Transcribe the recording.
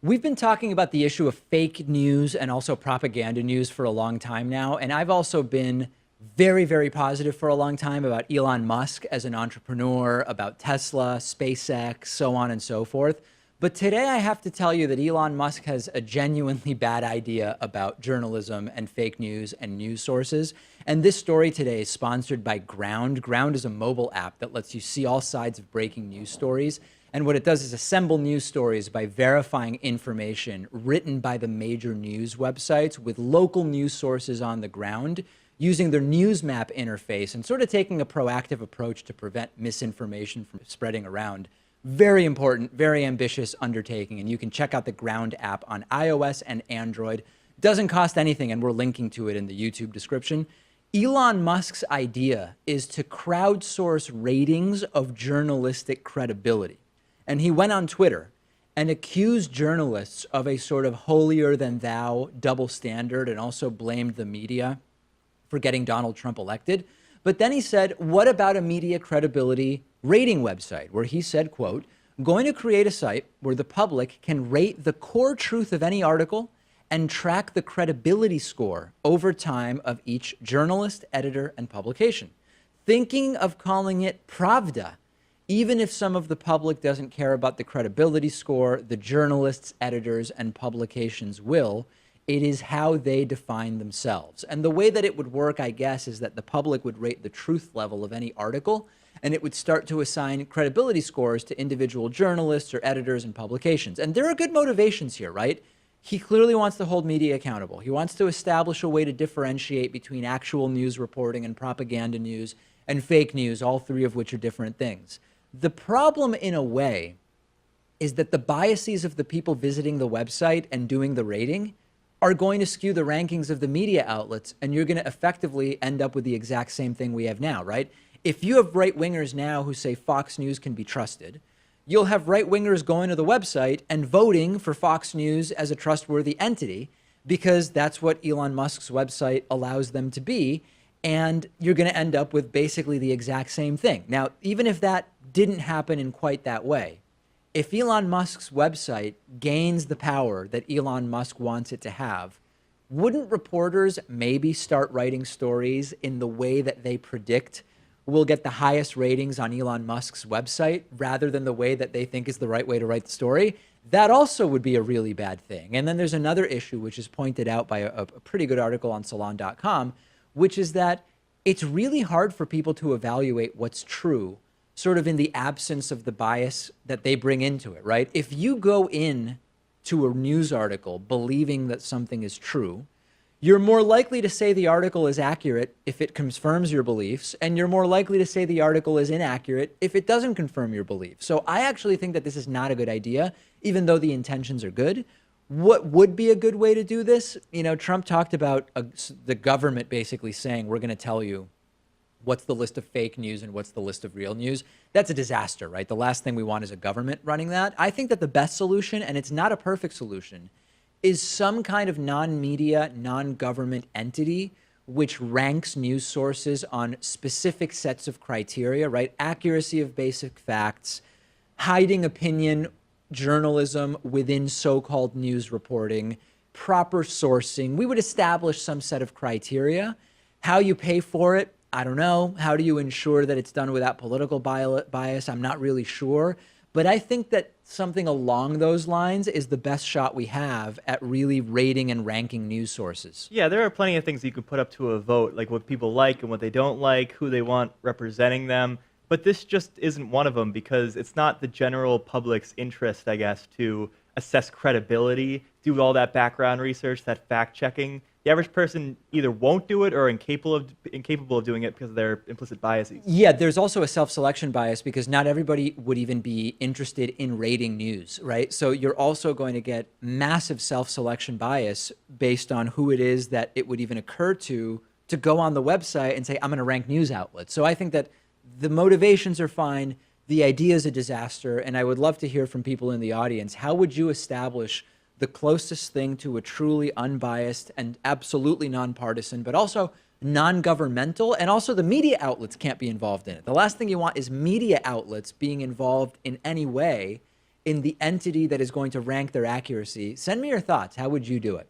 We've been talking about the issue of fake news and also propaganda news for a long time now. And I've also been very, very positive for a long time about Elon Musk as an entrepreneur, about Tesla, SpaceX, so on and so forth. But today I have to tell you that Elon Musk has a genuinely bad idea about journalism and fake news and news sources. And this story today is sponsored by Ground. Ground is a mobile app that lets you see all sides of breaking news stories. And what it does is assemble news stories by verifying information written by the major news websites with local news sources on the ground, using their news map interface and sort of taking a proactive approach to prevent misinformation from spreading around. Very important, very ambitious undertaking. And you can check out the Ground app on iOS and Android. Doesn't cost anything, and we're linking to it in the YouTube description. Elon Musk's idea is to crowdsource ratings of journalistic credibility. And he went on Twitter and accused journalists of a sort of holier than thou double standard, and also blamed the media for getting Donald Trump elected. But then he said, what about a media credibility rating website, where he said, quote, going to create a site where the public can rate the core truth of any article and track the credibility score over time of each journalist, editor, and publication. Thinking of calling it Pravda. Even if some of the public doesn't care about the credibility score, the journalists, editors, and publications will. It is how they define themselves. And the way that it would work, I guess, is that the public would rate the truth level of any article, and it would start to assign credibility scores to individual journalists or editors and publications. And there are good motivations here, right? He clearly wants to hold media accountable. He wants to establish a way to differentiate between actual news reporting and propaganda news and fake news, all three of which are different things. The problem, in a way, is that the biases of the people visiting the website and doing the rating are going to skew the rankings of the media outlets, and you're going to effectively end up with the exact same thing we have now, right? If you have right-wingers now who say Fox News can be trusted, you'll have right-wingers going to the website and voting for Fox News as a trustworthy entity, because that's what Elon Musk's website allows them to be. And you're going to end up with basically the exact same thing. Now, even if that didn't happen in quite that way, if Elon Musk's website gains the power that Elon Musk wants it to have, wouldn't reporters maybe start writing stories in the way that they predict will get the highest ratings on Elon Musk's website, rather than the way that they think is the right way to write the story? That also would be a really bad thing. And then there's another issue, which is pointed out by a pretty good article on Salon.com, which is that it's really hard for people to evaluate what's true, sort of in the absence of the bias that they bring into it, right? If you go in to a news article believing that something is true, you're more likely to say the article is accurate if it confirms your beliefs, and you're more likely to say the article is inaccurate if it doesn't confirm your beliefs. So I actually think that this is not a good idea, even though the intentions are good. What would be a good way to do this? You know, Trump talked about the government basically saying, we're going to tell you what's the list of fake news and what's the list of real news. That's a disaster, right? The last thing we want is a government running that. I think that the best solution, and it's not a perfect solution, is some kind of non-media, non-government entity which ranks news sources on specific sets of criteria, right? Accuracy of basic facts, hiding opinion journalism within so-called news reporting, proper sourcing. We would establish some set of criteria. How you pay for it, I don't know. How do you ensure that it's done without political bias? I'm not really sure. But I think that something along those lines is the best shot we have at really rating and ranking news sources. Yeah, there are plenty of things you can put up to a vote, like what people like and what they don't like, who they want representing them. But this just isn't one of them, because it's not the general public's interest, I guess, to assess credibility, do all that background research, that fact-checking. The average person either won't do it or are incapable of doing it because of their implicit biases. Yeah, there's also a self-selection bias, because not everybody would even be interested in rating news, right? So you're also going to get massive self-selection bias based on who it is that it would even occur to go on the website and say, I'm going to rank news outlets. So I think that the motivations are fine. The idea is a disaster. And I would love to hear from people in the audience. How would you establish the closest thing to a truly unbiased and absolutely nonpartisan, but also non-governmental, and also the media outlets can't be involved in it? The last thing you want is media outlets being involved in any way in the entity that is going to rank their accuracy. Send me your thoughts. How would you do it?